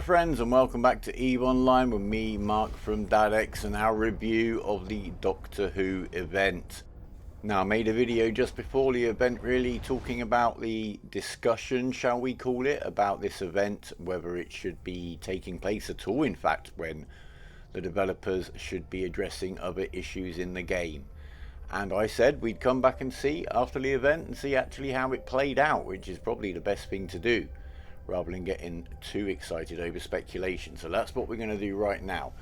friends, and welcome back to EVE Online with me, Mark from DadX, and our review of the Doctor Who event. Now, I made a video just before the event really talking about the discussion, shall we call it, about this event, whether it should be taking place at all, in fact, when the developers should be addressing other issues in the game. And I said we'd come back and see after the event and see actually how it played out, which is probably the best thing to do, rather than getting too excited over speculation. So that's what we're going to do right now.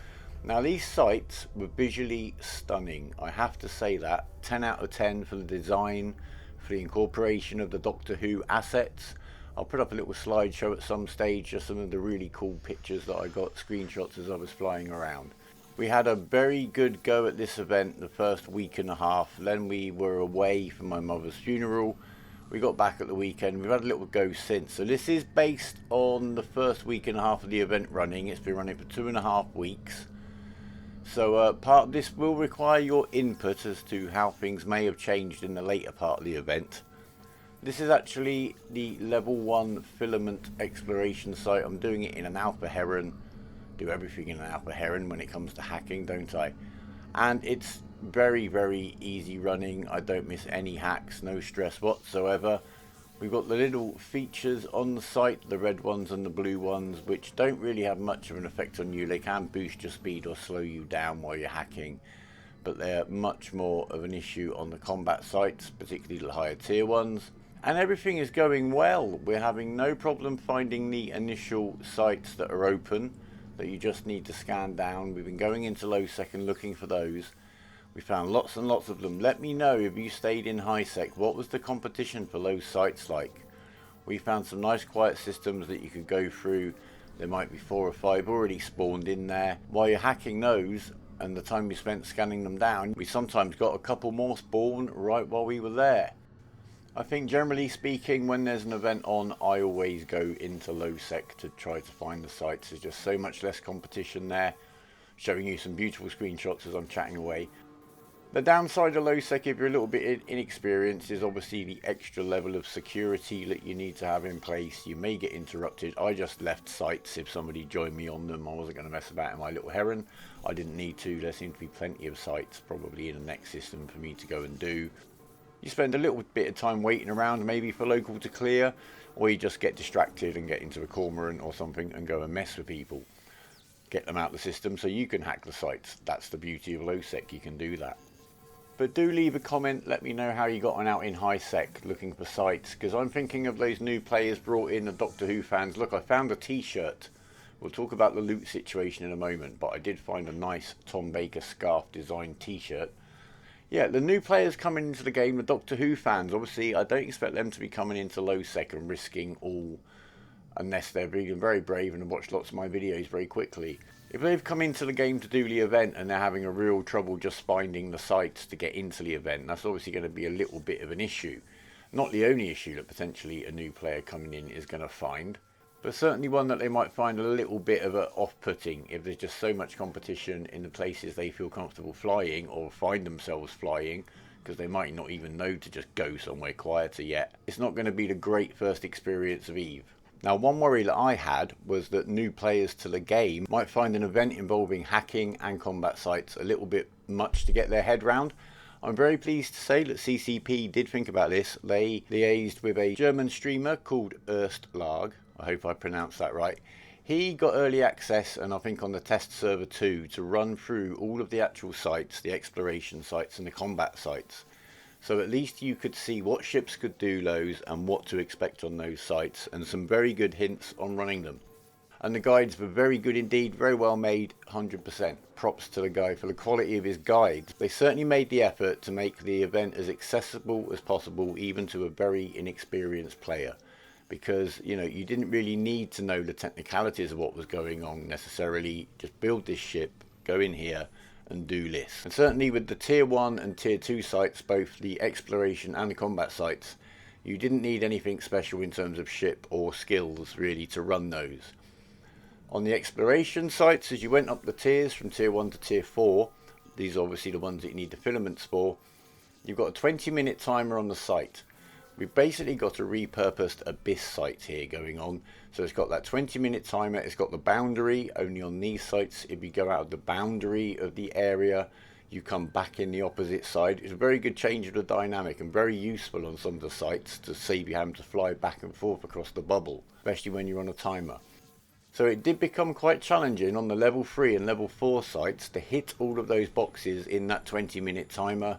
Now, these sites were visually stunning, I have to say that. 10 out of 10 for the design, for the incorporation of the Doctor Who assets. I'll put up a little slideshow at some stage, just some of the really cool pictures that I got, screenshots as I was flying around. We had a very good go at this event the first week and a half. Then we were away for my mother's funeral. We got back at the weekend. We've had a little go since. So this is based on the first week and a half of the event running. It's been running for 2.5 weeks. So part of this will require your input as to how things may have changed in the later part of the event. This is actually the level 1 filament exploration site. I'm doing it in an Alpha Heron. Do everything in an Alpha Heron when it comes to hacking, don't I? And it's very easy running. I don't miss any hacks, no stress whatsoever. We've got the little features on the site, the red ones and the blue ones, which don't really have much of an effect on you. They can boost your speed or slow you down while you're hacking, but they're much more of an issue on the combat sites, particularly the higher tier ones. And everything is going well. We're having no problem finding the initial sites that are open that you just need to scan down. We've been going into low sec and looking for those. We found lots and lots of them. Let me know if you stayed in high sec, what was the competition for those sites like? We found some nice quiet systems that you could go through. There might be 4 or 5 already spawned in there. While you're hacking those and the time we spent scanning them down, we sometimes got a couple more spawn right while we were there. I think generally speaking, when there's an event on, I always go into low sec to try to find the sites. There's just so much less competition there. Showing you some beautiful screenshots as I'm chatting away. The downside of low sec, if you're a little bit inexperienced, is obviously the extra level of security that you need to have in place. You may get interrupted. I just left sites if somebody joined me on them. I wasn't going to mess about in my little Heron. I didn't need to. There seemed to be plenty of sites probably in the next system for me to go and do. You spend a little bit of time waiting around maybe for local to clear, or you just get distracted and get into a cormorant or something and go and mess with people. Get them out of the system so you can hack the sites. That's the beauty of low sec, you can do that. But do leave a comment, let me know how you got on out in high sec looking for sites, because I'm thinking of those new players brought in, the Doctor Who fans. Look, I found a t-shirt. We'll talk about the loot situation in a moment, but I did find a nice Tom Baker scarf designed t-shirt. Yeah, the new players coming into the game, the Doctor Who fans, obviously I don't expect them to be coming into low sec and risking all, unless they're being very brave and have watched lots of my videos very quickly. If they've come into the game to do the event and they're having a real trouble just finding the sites to get into the event, that's obviously going to be a little bit of an issue. Not the only issue that potentially a new player coming in is going to find, but certainly one that they might find a little bit of a off-putting if there's just so much competition in the places they feel comfortable flying or find themselves flying, because they might not even know to just go somewhere quieter yet. It's not going to be the great first experience of EVE. Now, one worry that I had was that new players to the game might find an event involving hacking and combat sites a little bit much to get their head round. I'm very pleased to say that CCP did think about this. They liaised with a German streamer called Erstlag. I hope I pronounced that right. He got early access, and I think on the test server too, to run through all of the actual sites, the exploration sites and the combat sites. So at least you could see what ships could do those and what to expect on those sites, and some very good hints on running them. And the guides were very good indeed, very well made, 100%. Props to the guy for the quality of his guides. They certainly made the effort to make the event as accessible as possible, even to a very inexperienced player. Because, you know, you didn't really need to know the technicalities of what was going on necessarily. Just build this ship, go in here and do this. And certainly with the tier 1 and tier 2 sites, both the exploration and the combat sites, you didn't need anything special in terms of ship or skills really to run those. On the exploration sites, as you went up the tiers from tier 1 to tier 4, these are obviously the ones that you need the filaments for, you've got a 20-minute timer on the site. We've basically got a repurposed abyss site here going on. So it's got that 20-minute timer, it's got the boundary. Only on these sites, if you go out of the boundary of the area, you come back in the opposite side. It's a very good change of the dynamic and very useful on some of the sites to save you having to fly back and forth across the bubble, especially when you're on a timer. So it did become quite challenging on the level 3 and level 4 sites to hit all of those boxes in that 20-minute timer.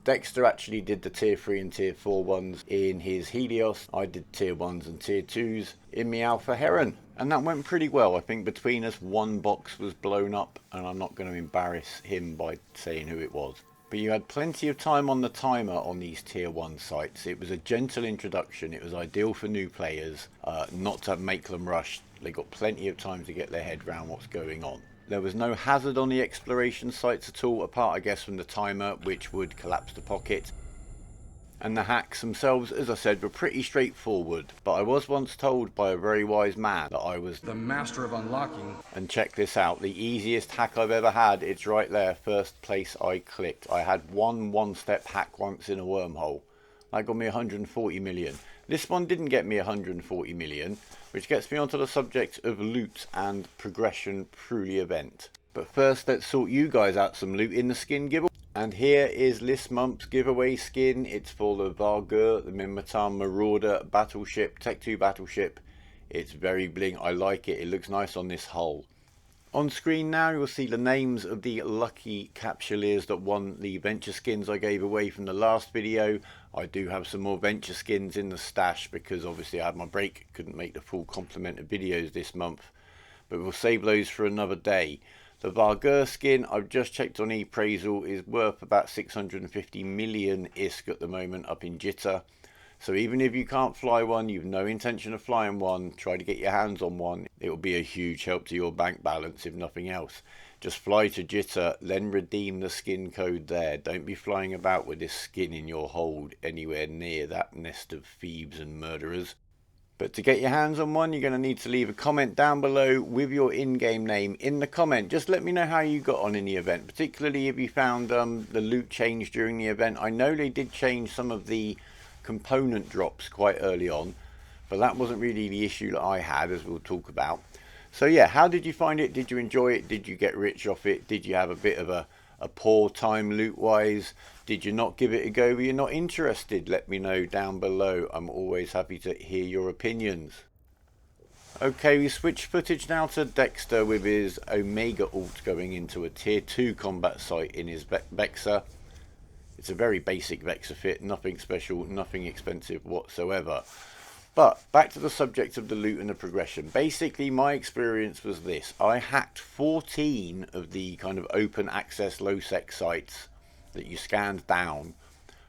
Dexter actually did the tier 3 and tier 4 ones in his Helios. I did tier 1s and tier 2s in my Alpha Heron. And that went pretty well. I think between us, one box was blown up, and I'm not going to embarrass him by saying who it was. But you had plenty of time on the timer on these tier 1 sites. It was a gentle introduction. It was ideal for new players, not to make them rush. They got plenty of time to get their head around what's going on. There was no hazard on the exploration sites at all, apart I guess from the timer, which would collapse the pocket. And the hacks themselves, as I said, were pretty straightforward. But I was once told by a very wise man that I was the master of unlocking. And check this out, the easiest hack I've ever had. It's right there, first place I clicked. I had one-step hack once in a wormhole. That got me 140 million. This one didn't get me 140 million, which gets me onto the subject of loot and progression through the event. But first, let's sort you guys out some loot in the skin giveaway. And here is this month's giveaway skin. It's for the Vargur, the Minmatar Marauder battleship, Tech 2 battleship. It's very bling. I like it. It looks nice on this hull. On screen now, you'll see the names of the lucky capsuleers that won the venture skins I gave away from the last video. I do have some more venture skins in the stash because obviously I had my break, couldn't make the full complement of videos this month. But we'll save those for another day. The Vargur skin, I've just checked on ePraisal, is worth about 650 million ISK at the moment up in Jitter. So even if you can't fly one, you've no intention of flying one, try to get your hands on one. It will be a huge help to your bank balance if nothing else. Just fly to Jitter, then redeem the skin code there. Don't be flying about with this skin in your hold anywhere near that nest of thieves and murderers. But to get your hands on one, you're going to need to leave a comment down below with your in-game name in the comment. Just let me know how you got on in the event, particularly if you found the loot change during the event. I know they did change some of the component drops quite early on, but that wasn't really the issue that I had, as we'll talk about. So yeah, how did you find it? Did you enjoy it? Did you get rich off it? Did you have a bit of a poor time loot wise? Did you not give it a go? Were you not interested? Let me know down below. I'm always happy to hear your opinions. Okay, we switch footage now to Dexter with his Omega ult going into a tier 2 combat site in his Vexor. It's a very basic Vexor fit, nothing special, nothing expensive whatsoever. But back to the subject of the loot and the progression. Basically, my experience was this. I hacked 14 of the kind of open access low sec sites that you scanned down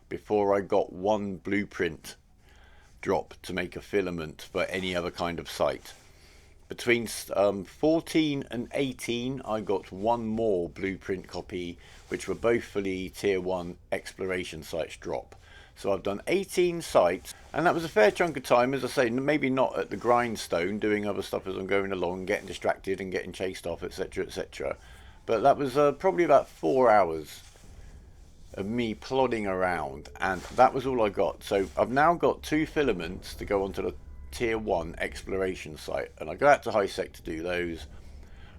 before I got one blueprint drop to make a filament for any other kind of site. Between 14 and 18, I got one more blueprint copy, which were both for the tier 1 exploration sites drop. So I've done 18 sites, and that was a fair chunk of time, as I say, maybe not at the grindstone, doing other stuff as I'm going along, getting distracted and getting chased off, etc, etc. But that was probably about 4 hours of me plodding around, and that was all I got. So I've now got 2 filaments to go onto the tier 1 exploration site, and I go out to high sec to do those.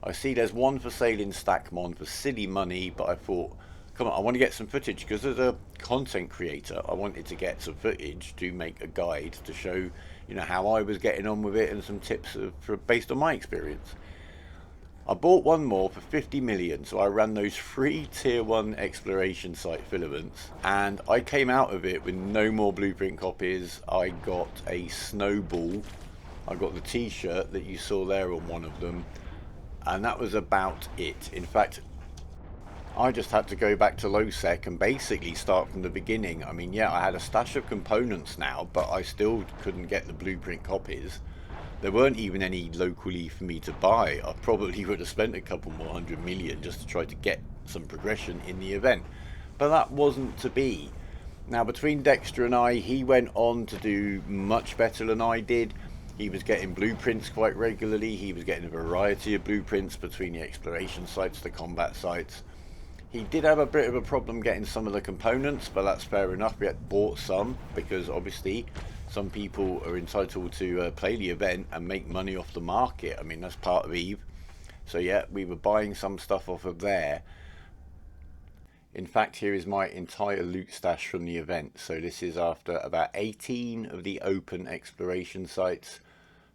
I see there's one for sale in Stackmon for silly money, but I thought, come on, I want to get some footage because as a content creator I wanted to get some footage to make a guide to show, you know, how I was getting on with it and some tips based on my experience. I bought one more for 50 million, so I ran those 3 tier 1 exploration site filaments, and I came out of it with no more blueprint copies. I got a snowball, I got the t-shirt that you saw there on one of them, and that was about it. In fact, I just had to go back to low sec and basically start from the beginning. I mean, yeah, I had a stash of components now, but I still couldn't get the blueprint copies. There weren't even any locally for me to buy. I probably would have spent a couple more 100 million just to try to get some progression in the event. But that wasn't to be. Now, between Dexter and I, he went on to do much better than I did. He was getting blueprints quite regularly. He was getting a variety of blueprints between the exploration sites, the combat sites. He did have a bit of a problem getting some of the components, but that's fair enough. We had bought some because obviously some people are entitled to play the event and make money off the market. I mean, that's part of EVE. So yeah, we were buying some stuff off of there. In fact, here is my entire loot stash from the event. So this is after about 18 of the open exploration sites,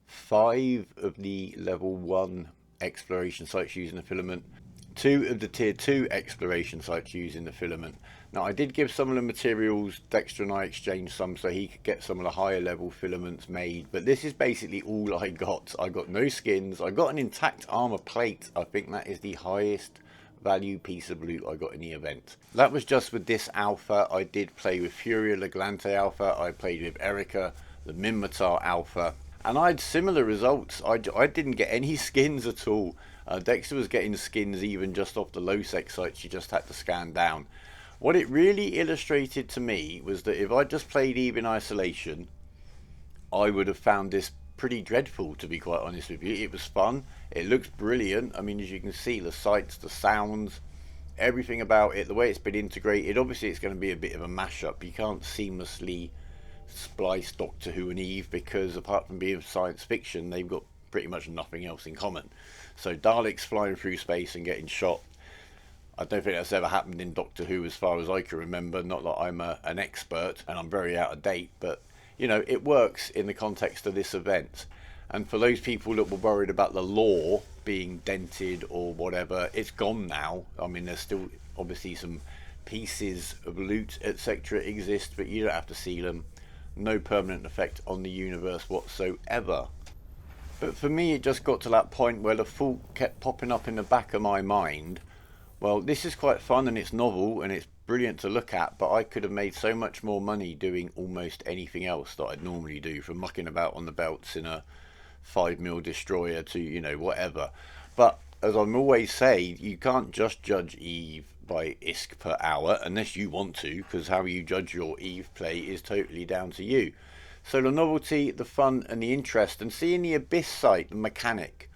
5 of the level 1 exploration sites using the filament, 2 of the tier 2 exploration sites using the filament. Now I did give some of the materials, Dexter and I exchanged some so he could get some of the higher level filaments made, but this is basically all I got. I got no skins, I got an intact armor plate. I think that is the highest value piece of loot I got in the event. That was just with this alpha. I did play with Furia Leglante alpha, I played with Erica, the Minmatar alpha, and I had similar results. I didn't get any skins at all. Dexter was getting skins even just off the low sec sites you just had to scan down. What it really illustrated to me was that if I just played EVE in isolation, I would have found this pretty dreadful, to be quite honest with you. It was fun, it looks brilliant. I mean, as you can see, the sights, the sounds, everything about it, the way it's been integrated. Obviously it's going to be a bit of a mashup. You can't seamlessly splice Doctor Who and EVE because apart from being science fiction, they've got pretty much nothing else in common. So Daleks flying through space and getting shot, I don't think that's ever happened in Doctor Who as far as I can remember. Not that I'm an expert and I'm very out of date, but you know, it works in the context of this event. And for those people that were worried about the lore being dented or whatever, it's gone now. I mean, there's still obviously some pieces of loot etc exist, but you don't have to see them. No permanent effect on the universe whatsoever. But for me, it just got to that point where the thought kept popping up in the back of my mind, well, this is quite fun and it's novel and it's brilliant to look at, but I could have made so much more money doing almost anything else that I'd normally do, from mucking about on the belts in a 5mm destroyer to, you know, whatever. But as I'm always say, you can't just judge EVE by ISK per hour unless you want to, because how you judge your EVE play is totally down to you. So the novelty, the fun and the interest, and seeing the Abyss site, the mechanic,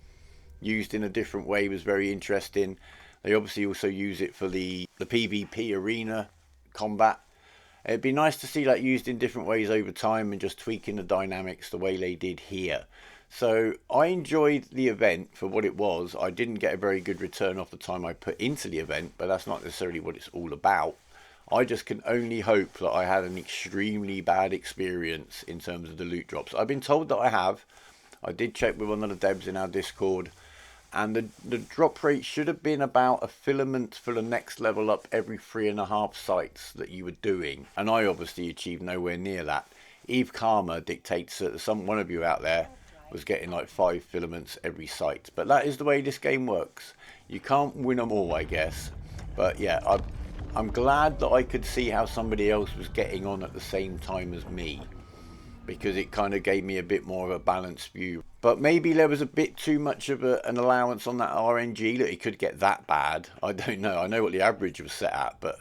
used in a different way was very interesting. They obviously also use it for the PvP arena combat. It'd be nice to see that used in different ways over time and just tweaking the dynamics the way they did here. So I enjoyed the event for what it was. I didn't get a very good return off the time I put into the event, but that's not necessarily what it's all about. I just can only hope that I had an extremely bad experience in terms of the loot drops. I've been told that I have. I did check with one of the devs in our Discord, and the drop rate should have been about a filament for the next level up every 3.5 sites that you were doing, and I obviously achieved nowhere near that. EVE Karma dictates that one of you out there was getting like 5 filaments every site, but that is the way this game works. You can't win them all, I guess. But yeah, I'm glad that I could see how somebody else was getting on at the same time as me, because it kind of gave me a bit more of a balanced view. But maybe there was a bit too much of an allowance on that RNG that it could get that bad. I don't know. I know what the average was set at, but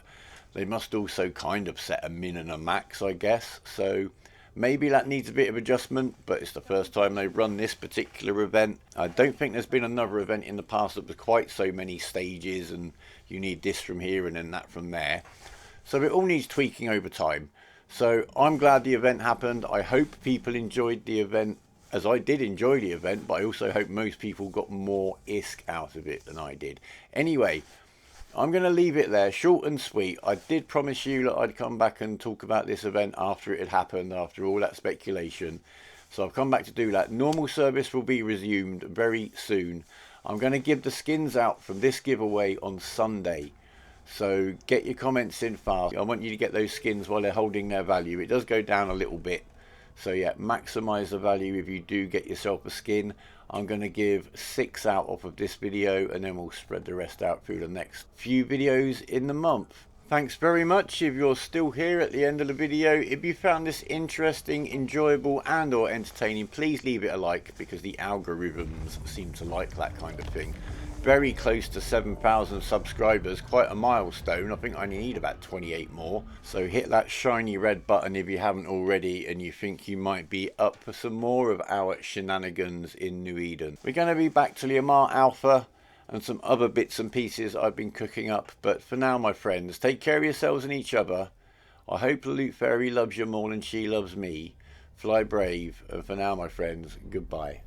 they must also kind of set a min and a max, I guess. So maybe that needs a bit of adjustment, but it's the first time they run this particular event. I don't think there's been another event in the past that was quite so many stages and you need this from here and then that from there. So it all needs tweaking over time. So I'm glad the event happened. I hope people enjoyed the event as I did enjoy the event, but I also hope most people got more ISK out of it than I did. Anyway, I'm going to leave it there, short and sweet. I did promise you that I'd come back and talk about this event after it had happened, after all that speculation. So I've come back to do that. Normal service will be resumed very soon. I'm going to give the skins out from this giveaway on Sunday. So get your comments in fast. I want you to get those skins while they're holding their value. It does go down a little bit. So yeah, maximise the value if you do get yourself a skin. I'm going to give 6 out off of this video, and then we'll spread the rest out through the next few videos in the month. Thanks very much if you're still here at the end of the video. If you found this interesting, enjoyable and or entertaining, please leave it a like, because the algorithms seem to like that kind of thing. Very close to 7,000 subscribers, quite a milestone. I think I need about 28 more. So hit that shiny red button if you haven't already and you think you might be up for some more of our shenanigans in New Eden. We're going to be back to Liamar Alpha, and some other bits and pieces I've been cooking up. But for now, my friends, take care of yourselves and each other. I hope the Loot Fairy loves you more than she loves me. Fly brave, and for now, my friends, goodbye.